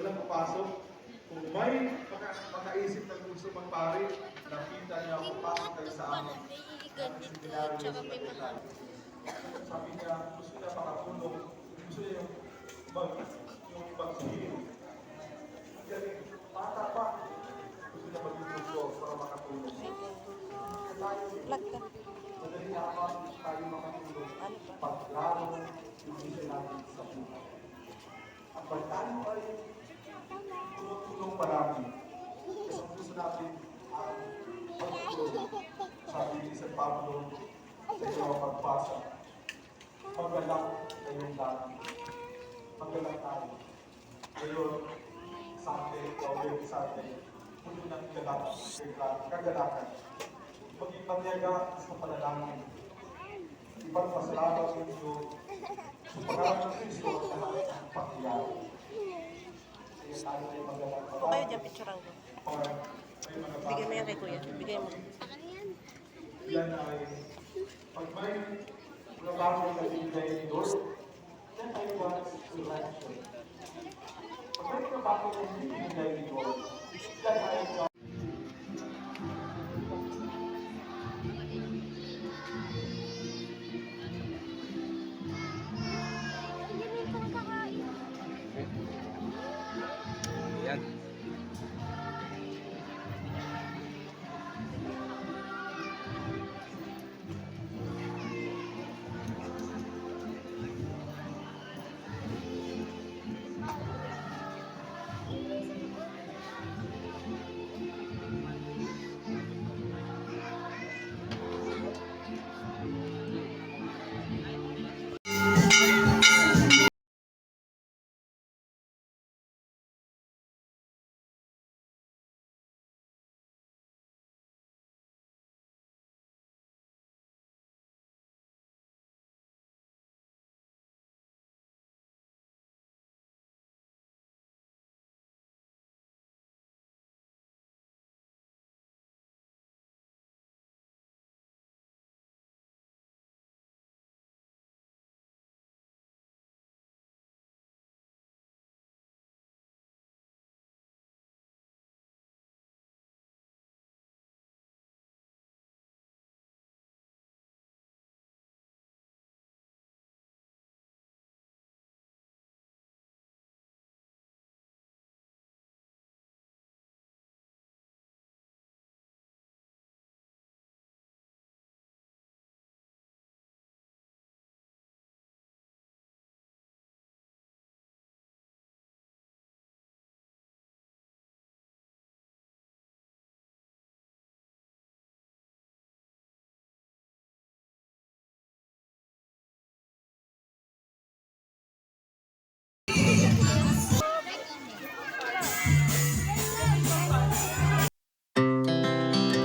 walang papasok. Kung may makaisip ng gusto magpari, nakita niya ako, pasok kayo sa amin. Tsaka may mga... Sabi niya, gusto niya makatulong, gusto niya yung pagsigil. Galing, bata pa, gusto niya magtulong para makatulong. Vlog ka. Madali na ako tayo makatulong paglaro yung gusto natin sa buhay. At pag tayo ay tumutulong marami, kasi ang gusto natin ang pagtulong. Sabi ni San Pablo sa iyong pagbasa, magalang kayong dati. Magalang tayo. Ngayon, Sunday, Sunday, puno ng kagalakan. Maging matyaga sa panalangin. Ipagpasalamat ninyo sa pangalan ng Kristo at lahat ng pangyayari. Kaya tayo ay magalang O kayo dyan, picturean ko. Bigay mo yan kay Kuya. Bigay mo. Yan ay, pag may mga bagay na binigay ni Lord, yan ay God's election. Pag may mga bagay na binigay ni Lord, yan ay God's Yan.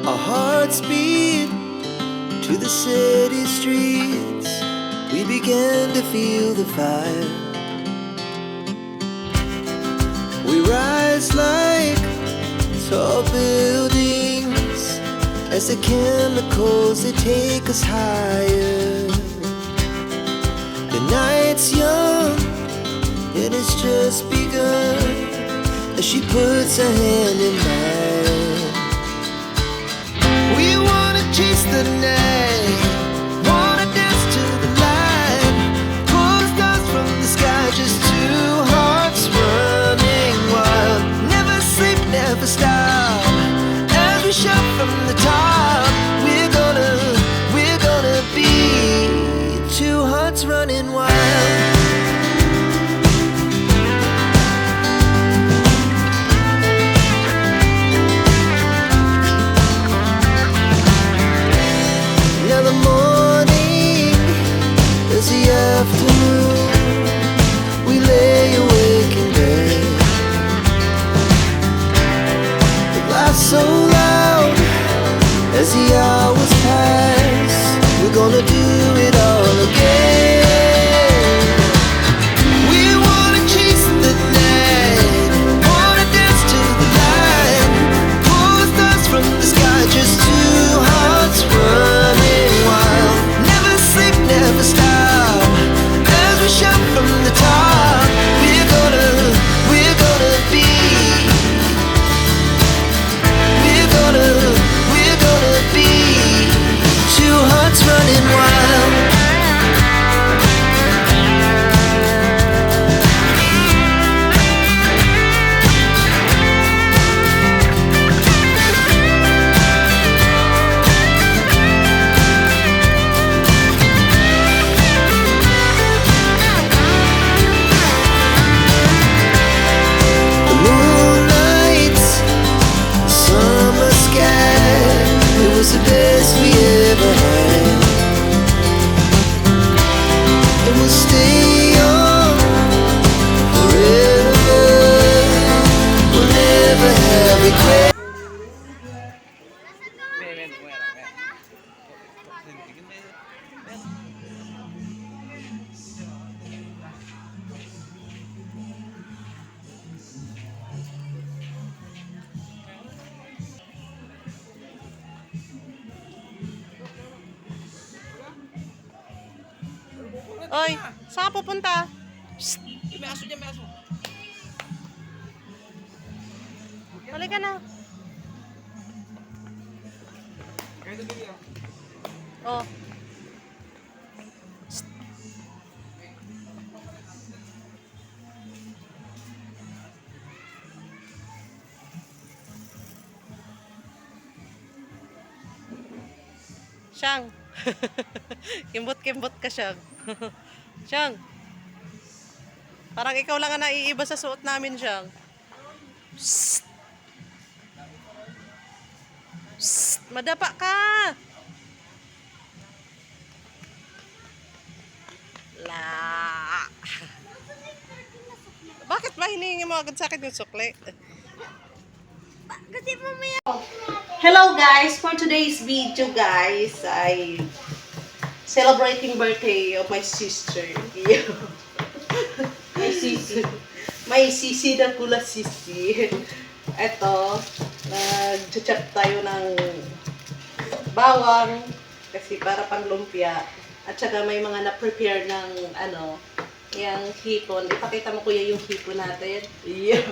Our hearts beat to the city streets. We began to feel the fire. We rise like tall buildings as the chemicals, they take us higher. The night's young and it's just begun as she puts her hand in mine. We wanna chase the night, wanna dance to the light, pull the stars from the sky, just two hearts running wild. Never sleep, never stop, as we shout from the top. We're gonna be two hearts running wild. We lay awake in bed. The laugh so loud as the hours pass. We're gonna do it all again. We wanna chase the night, wanna dance to the light, pull the stars from the sky, just two hearts running wild. Never sleep, never stop, as we shout from the top. We're gonna be Oy, saan ka pupunta? May aso dyan, may aso. Halika na. Kaya ito bigyan. Oh. Siyang. Kimbot-kimbot ka, Siyang. Siyang. Parang ikaw lang ang naiiba sa suot namin, Siyang. Psst. Psst. Madapa ka. La. Bakit ba hinihingi mo agad sa akin yung sukli? Kasi mamaya. Hello guys! For today's video guys, I celebrating birthday of my sister. My sisi. My sisi na pula sisi. Eto, nag-chat tayo ng bawang kasi para pang lumpia. At saka may mga na-prepare ng yung hipon. Ipakita mo kuya yung hipon natin. Yeah.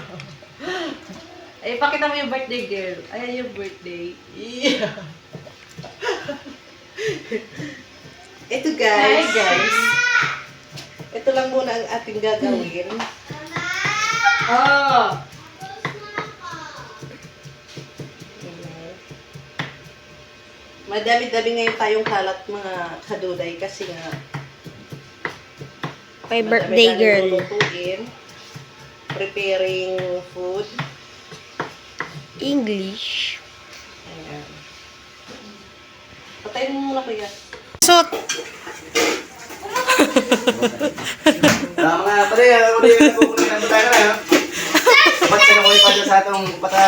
Ay, ipakita mo yung birthday girl. Ayan yung birthday. Yeah. Ito guys. Hi guys. Ito lang muna ang ating gagawin. Oh. Madami-dami ngayon tayong kalat mga kaduday kasi nga My birthday girl. lulutuin, preparing food. English. Ayan. Patayin mo muna kuya. So, Mga pare, ako din yung kukunin ng tayo na. Ba't ka na ko ipadya sa atong pata?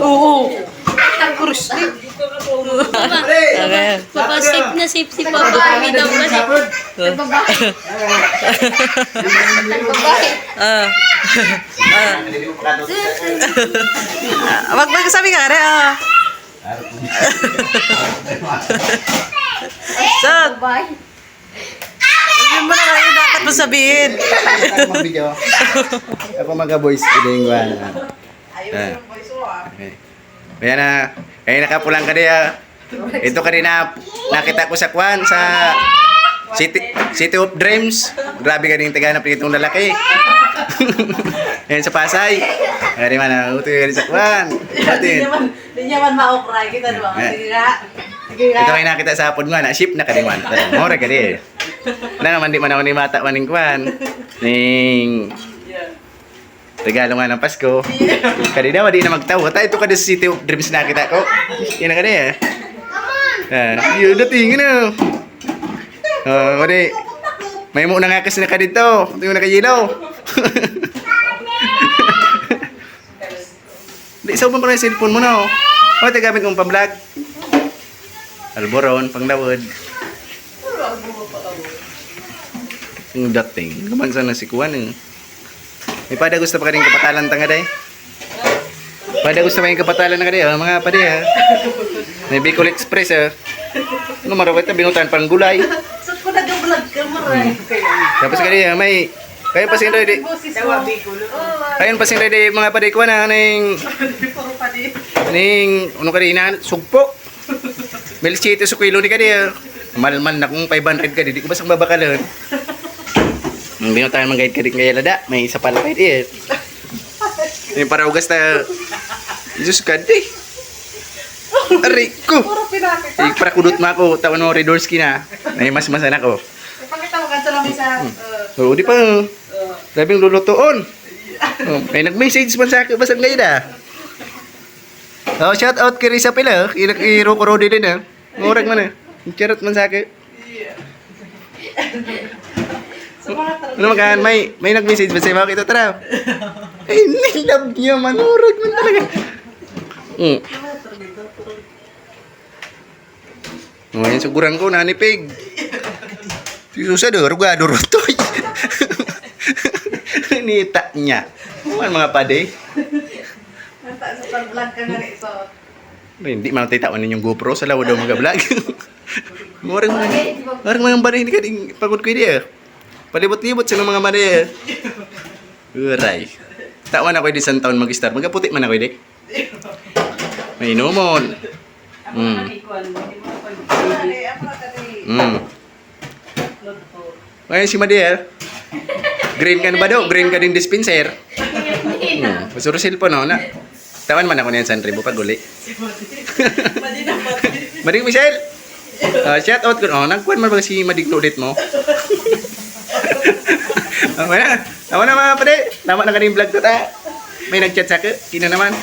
oo. Ang kurusli. Pare! Papa, safe na safe si Papa. Kami daw kasi. Wag magsabi ka rin Sag! Sabihin mo na kayo dapat mo sabihin. Ako mag-video. Ako mag-voice. Ideng ko. Ayun yung voice mo Okay. Kaya na, kaya nakapulang ka diya. Ito ka rin na nakita ko sa Kwan, sa City of Dreams. Grabe ka rin taganap ng itong lalaki. Ayan sa Pasay. Kaya rin man, utoy ka rin sa Kwan. Hindi niya man ma-okray kita diba? Sige nga. Sige nga. Ito kayo nakita sa hapon nga, na-ship na ka rin man. Mora ka rin. Na naman di man ako ni Mata maning Kwan. Ning regalo nga ng Pasko. Kanina, di na magtawa. Tayo ito ka sa City of Dreams na kita ko. Yan na ka rin yun, dating na. Wari. May mo na nga kasi na ka dito. Ito yung nakayilaw. Di, isa ba pa na yung cellphone mo na O, ito gamit mong pang-vlog. Alboron, panglawad. Yung dating. Kamansa na si Kuwan eh. May pada gusto pa ka rin kapatalan tanga day. Pada gusto pa yung kapatalan na ka day, mga padi ha. May Bicol Express ha. Ano marawit na binutan pang gulay. Saan ko nag-vlog ka maray? Tapos ka day, may kayon pa sing ready. Kayon pa sing ready mga padi ko na ning ano ka rin na sugpo. Melchite sa kilo ni ka day. Malman na kung 500 ka di ko basang babakalan. Binutan mga guide ka rin kaya lada. May isa pala kayo diyan. Yung para ugas na Diyos ka di. Aray ko. Puro pinakita. Para kudot mo ako. Tawan mo Redorski na. May mas-masan ako. Ipakita mo kansa lang isa. Oo, di pa. Grabing lulutoon. May nag-message man sa akin. Basang ngayon ah. Shout out kay Risa Pila. I-rokoro din ah. Ngurag man ah. Charot man sa akin. Ano makan? May nag-message ba sa'yo? Makita tara. Ay, nilab niya. Manurag man talaga. Ngayon siguran ko nanipig. Susado, rugado rotoy. Nita niya. Man mga pade. Nata sa pag-vlog ka na rin ito. Hindi man tayo ninyong GoPro sa lawa daw mga vlog. Orang mga bari hindi ka ding pagod ko dia. Palibot-libot sa mga mari. Uray. Tawan ako di isang taon mag-star. Magaputi man ako di. May inomon. Ngayon si Madiel. Green ka na ba daw? Green ka din dispenser. Masurusil po no na. Tawan man ako niyan sa Ribo pag uli. Madig Michelle. Shout out ko. Nagkuhan man ba si Madig ulit mo? Tama na mga pare. Tama na kaning vlog to ta. May nag-chat sa akin. Kina naman.